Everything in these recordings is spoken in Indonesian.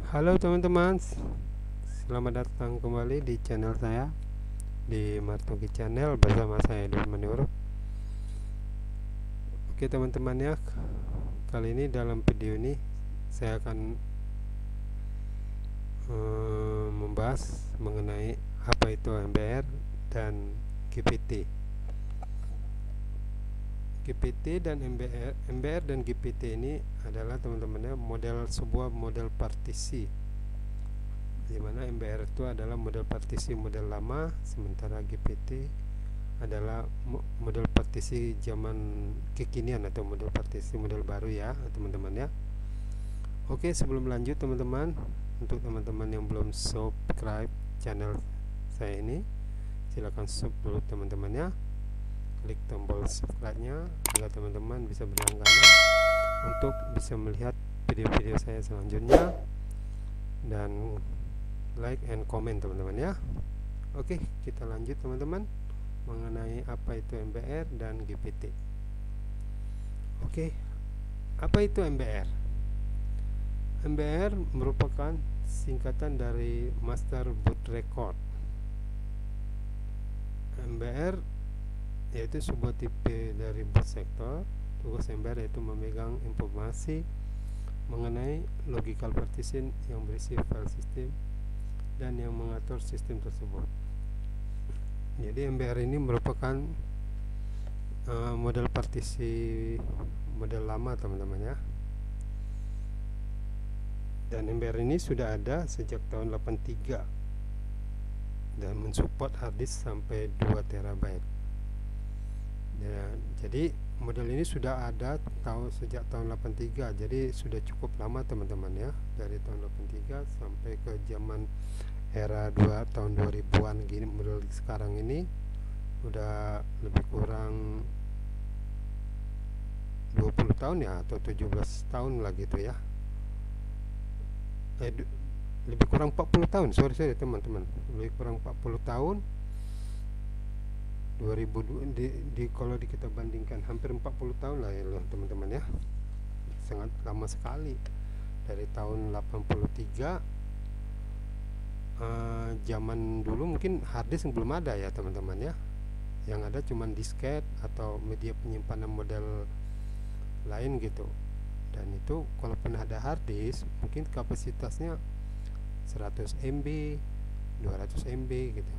Halo teman-teman, selamat datang kembali di channel saya di Martogi Channel bersama saya Edwin Manurut. Oke teman-teman ya, kali ini dalam video ini saya akan membahas mengenai apa itu MBR dan GPT. GPT dan MBR dan GPT ini adalah teman-temannya sebuah model partisi, di mana MBR itu adalah model partisi model lama, sementara GPT adalah model partisi zaman kekinian atau model partisi model baru ya teman-teman ya. Oke, sebelum lanjut teman-teman, untuk teman-teman yang belum subscribe channel saya ini, silahkan sub dulu teman-teman ya, klik tombol subscribe nya agar teman-teman bisa berlangganan untuk bisa melihat video-video saya selanjutnya, dan like and comment teman-teman ya. Oke, kita lanjut teman-teman mengenai apa itu MBR dan GPT. Oke, apa itu MBR? MBR merupakan singkatan dari Master Boot Record. MBR yaitu sebuah tipe dari boot sektor. Tugas MBR yaitu memegang informasi mengenai logical partition yang berisi file system dan yang mengatur sistem tersebut. Jadi MBR ini merupakan model partisi model lama teman-teman ya. Dan MBR ini sudah ada sejak tahun 83 dan mensupport harddisk sampai 2 TB. Ya, jadi model ini sudah ada sejak tahun 83, jadi sudah cukup lama teman-teman ya, dari tahun 83 sampai ke zaman era tahun 2000-an gini. Model sekarang ini udah lebih kurang 20 tahun ya, atau 17 tahun lah gitu ya, lebih kurang 40 tahun, sorry teman-teman, lebih kurang 40 tahun. 2002 kalau kita bandingkan hampir 40 tahun lah ya teman-teman ya, sangat lama sekali. Dari tahun 83, zaman dulu mungkin harddisk belum ada ya teman-teman ya, yang ada cuman disket atau media penyimpanan model lain gitu. Dan itu kalau pernah ada harddisk mungkin kapasitasnya 100 MB 200 MB gitu.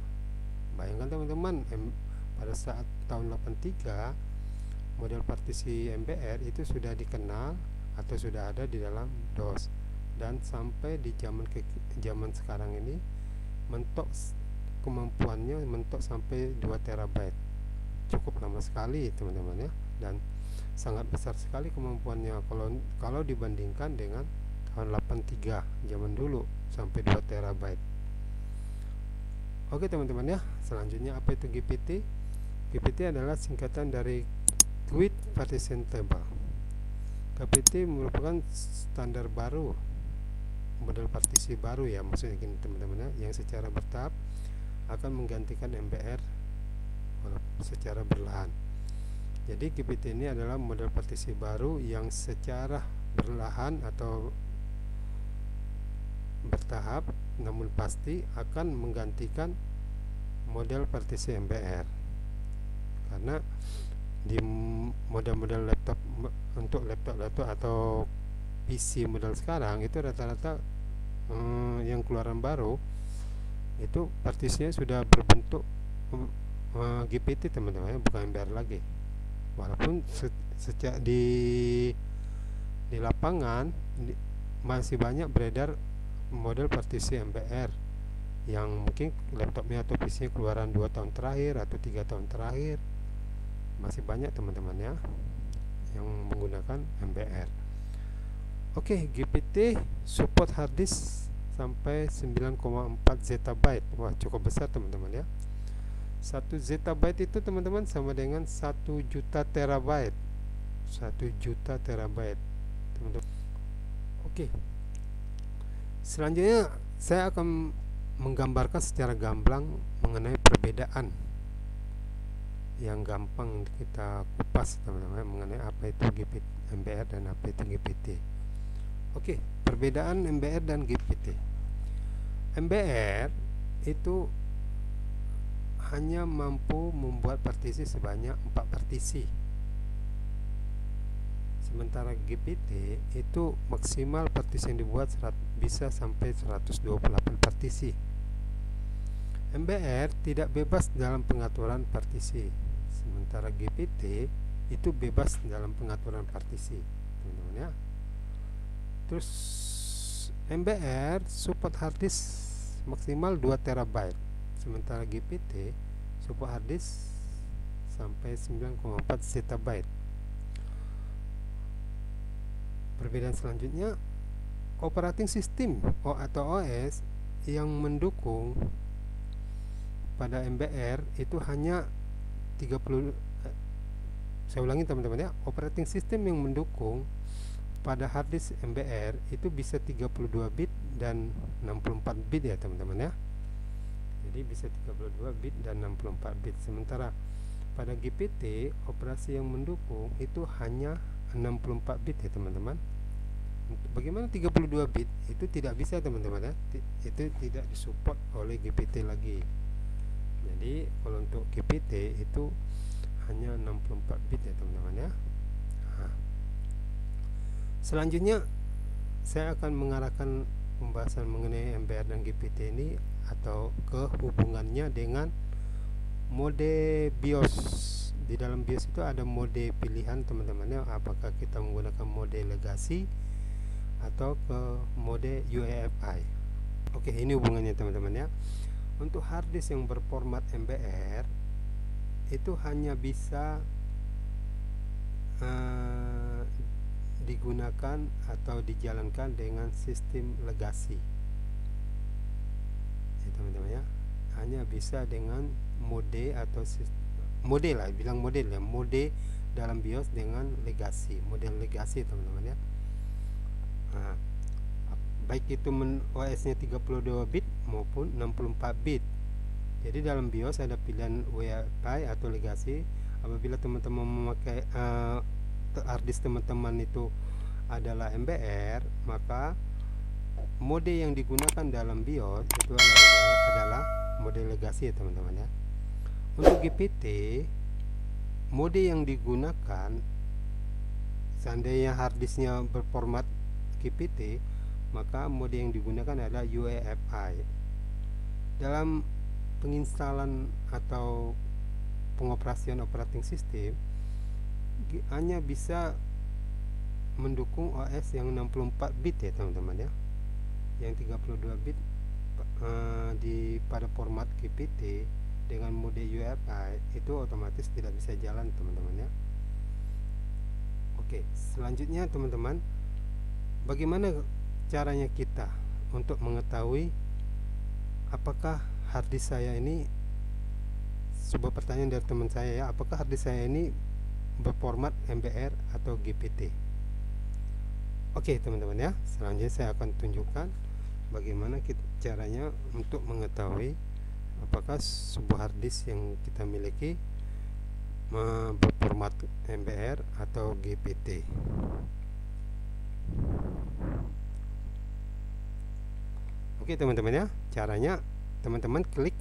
Bayangkan teman-teman, pada saat tahun 83 model partisi MBR itu sudah dikenal atau sudah ada di dalam DOS, dan sampai di zaman sekarang ini mentok kemampuannya mentok sampai 2 TB. Cukup lama sekali teman-teman ya, dan sangat besar sekali kemampuannya kalau dibandingkan dengan tahun 83 zaman dulu sampai 2 TB. Oke teman-teman ya, selanjutnya apa itu GPT? GPT adalah singkatan dari Quick Partition Table. GPT merupakan standar baru, model partisi baru ya, maksudnya gini teman-teman ya, yang secara bertahap akan menggantikan MBR secara berlahan. Jadi GPT ini adalah model partisi baru yang secara berlahan atau bertahap namun pasti akan menggantikan model partisi MBR. Karena di model-model laptop, untuk laptop atau PC model sekarang itu rata-rata yang keluaran baru itu partisinya sudah berbentuk GPT teman-teman, bukan MBR lagi. Walaupun sejak di lapangan masih banyak beredar model partisi MBR yang mungkin laptopnya atau PC keluaran 2 tahun terakhir atau 3 tahun terakhir. Masih banyak teman-teman ya yang menggunakan MBR. Oke, GPT support harddisk sampai 9,4 ZB. Wah, cukup besar teman-teman ya. 1 ZB itu teman-teman sama dengan 1 juta terabyte. 1 juta terabyte teman-teman. Oke, selanjutnya saya akan menggambarkan secara gamblang mengenai perbedaan yang gampang kita kupas teman-teman mengenai apa itu GPT MBR dan apa itu GPT. Oke, Perbedaan MBR dan GPT. MBR itu hanya mampu membuat partisi sebanyak 4 partisi. Sementara GPT itu maksimal partisi yang dibuat bisa sampai 128 partisi. MBR tidak bebas dalam pengaturan partisi, sementara GPT itu bebas dalam pengaturan partisi, teman-teman ya. Terus MBR support harddisk maksimal 2 TB, sementara GPT support harddisk sampai 9,4 ZB. Perbedaan selanjutnya, operating system atau OS yang mendukung pada MBR itu hanya 30. Saya ulangi teman-teman ya, operating system yang mendukung pada harddisk MBR itu bisa 32 bit dan 64 bit ya teman-teman ya. Jadi bisa 32 bit dan 64 bit. Sementara pada GPT operasi yang mendukung itu hanya 64 bit ya teman-teman. Bagaimana 32 bit? Itu tidak bisa teman-teman ya. Itu tidak disupport oleh GPT lagi. Jadi kalau untuk GPT itu hanya 64 bit ya teman-teman ya. Nah, selanjutnya saya akan mengarahkan pembahasan mengenai MBR dan GPT ini atau kehubungannya dengan mode BIOS. Di dalam BIOS itu ada mode pilihan teman-teman ya, apakah kita menggunakan mode legasi atau ke mode UEFI. Oke, ini hubungannya teman-teman ya. Untuk harddisk yang berformat MBR itu hanya bisa digunakan atau dijalankan dengan sistem legasi ya teman-teman ya. Hanya bisa dengan mode atau mode lah, bilang model ya, mode dalam BIOS dengan legasi, model legasi teman-teman ya. Nah, baik itu OS nya 32 bit maupun 64 bit. Jadi dalam BIOS ada pilihan UEFI atau legasi. Apabila teman-teman memakai harddisk teman-teman itu adalah MBR, maka mode yang digunakan dalam BIOS itu adalah mode legasi ya teman-teman ya. Untuk GPT, mode yang digunakan seandainya harddisknya berformat GPT, maka mode yang digunakan adalah UEFI. Dalam penginstalan atau pengoperasian operating system hanya bisa mendukung OS yang 64 bit ya teman-teman ya. Yang 32 bit pada format GPT dengan mode UEFI itu otomatis tidak bisa jalan teman-teman ya. Oke, selanjutnya teman-teman, bagaimana caranya kita untuk mengetahui apakah harddisk saya ini, sebuah pertanyaan dari teman saya ya, apakah harddisk saya ini berformat MBR atau GPT. Oke teman-teman ya, selanjutnya saya akan tunjukkan bagaimana caranya untuk mengetahui apakah sebuah harddisk yang kita miliki berformat MBR atau GPT. Oke teman-teman ya, caranya teman-teman klik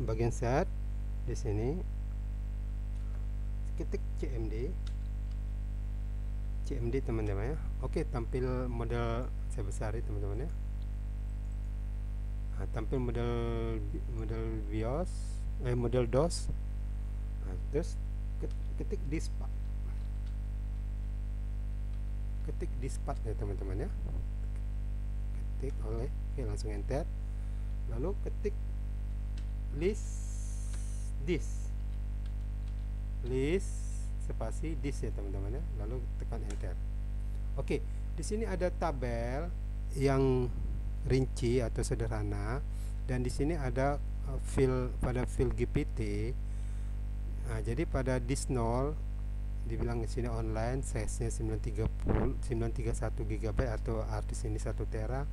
bagian set di sini, ketik CMD teman-teman ya. Oke, tampil model saya besar teman-teman ya. Nah, tampil model BIOS, model DOS. Nah, terus ketik diskpart. Ketik diskpart ya teman-teman ya. Ketik oke, langsung enter. Lalu ketik list spasi disk ya teman-teman ya. Lalu tekan enter. Oke, di sini ada tabel yang rinci atau sederhana, dan di sini ada pada file GPT. Nah, jadi pada disk 0 dibilang di sini online, size-nya 931 GB atau harddisk ini 1 tera,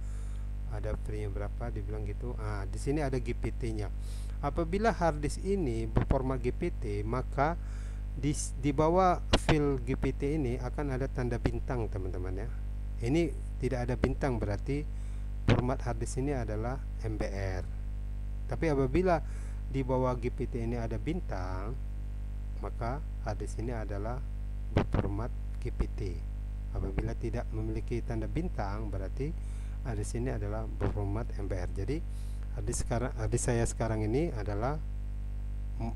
ada free-nya berapa dibilang gitu. Nah, di sini ada GPT-nya. Apabila harddisk ini berformat GPT, maka di bawah file GPT ini akan ada tanda bintang teman-teman ya. Ini tidak ada bintang berarti format harddisk ini adalah MBR. Tapi apabila di bawah GPT ini ada bintang, maka harddisk ini adalah berformat GPT. Apabila tidak memiliki tanda bintang, berarti harddisk ini adalah berformat MBR. Jadi harddisk saya sekarang ini adalah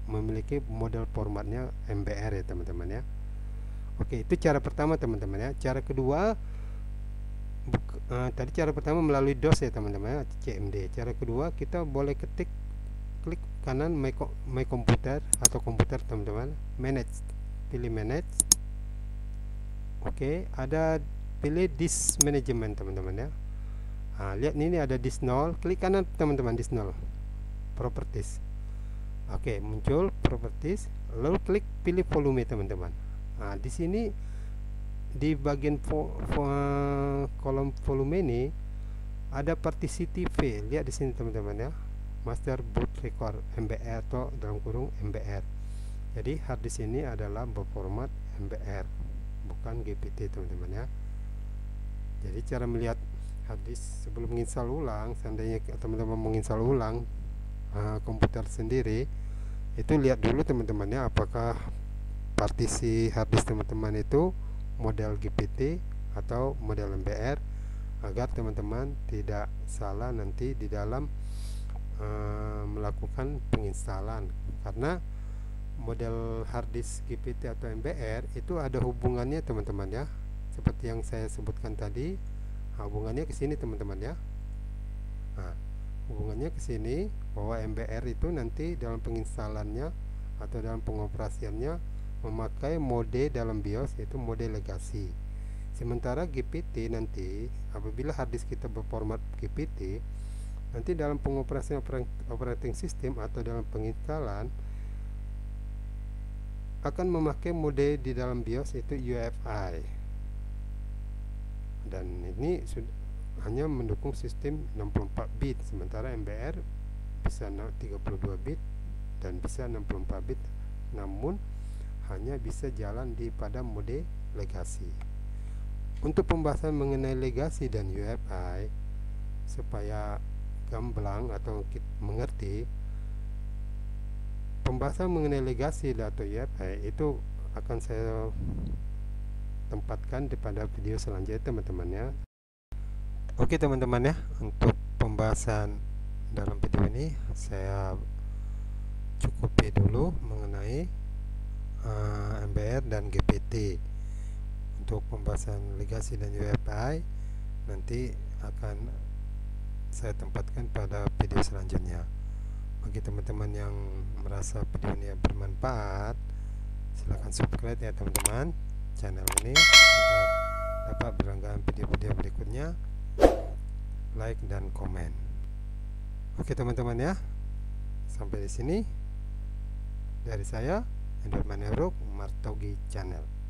memiliki model formatnya MBR ya teman-teman ya. Oke, itu cara pertama teman-teman ya. Cara kedua, tadi cara pertama melalui DOS ya teman-teman ya, CMD. Cara kedua, kita boleh klik kanan my computer atau komputer teman-teman, manage, pilih manage. Oke, ada pilih disk management teman-teman ya. Lihat ini ada disk 0, klik kanan teman-teman, disk 0, properties. Oke, muncul properties, lalu klik pilih volume teman-teman. Di sini di bagian kolom volume ini ada partisi TV. Lihat di sini teman-teman ya, master boot record MBR atau dalam kurung MBR. Jadi harddisk ini adalah berformat MBR, bukan GPT teman-teman ya. Jadi cara melihat harddisk sebelum menginstal ulang, seandainya teman-teman menginstal ulang komputer sendiri, itu lihat dulu teman-teman ya, apakah partisi harddisk teman-teman itu model GPT atau model MBR, agar teman-teman tidak salah nanti di dalam melakukan penginstalan. Karena model harddisk GPT atau MBR itu ada hubungannya teman-teman ya, seperti yang saya sebutkan tadi. Hubungannya ke sini teman-teman ya. Hubungannya ke sini, bahwa MBR itu nanti dalam penginstalannya atau dalam pengoperasiannya memakai mode dalam BIOS, yaitu mode legacy. Sementara GPT nanti apabila harddisk kita berformat GPT, nanti dalam pengoperasian operating system atau dalam penginstalan akan memakai mode di dalam BIOS, yaitu UEFI. Dan ini hanya mendukung sistem 64 bit, sementara MBR bisa 32 bit dan bisa 64 bit, namun hanya bisa jalan pada mode legacy. Untuk pembahasan mengenai legacy dan UEFI supaya gamblang atau mengerti, pembahasan mengenai legacy atau UEFI itu akan saya tempatkan pada video selanjutnya teman-teman ya. Oke teman-teman ya, untuk pembahasan dalam video ini saya cukupi dulu mengenai MBR dan GPT. Untuk pembahasan legacy dan UEFI nanti akan saya tempatkan pada video selanjutnya. Bagi teman-teman yang merasa video ini bermanfaat, silahkan subscribe ya teman-teman channel ini agar dapat berlangganan video-video berikutnya, like dan komen. Oke teman-teman ya, sampai di sini dari saya Endor Manero Martogi Channel.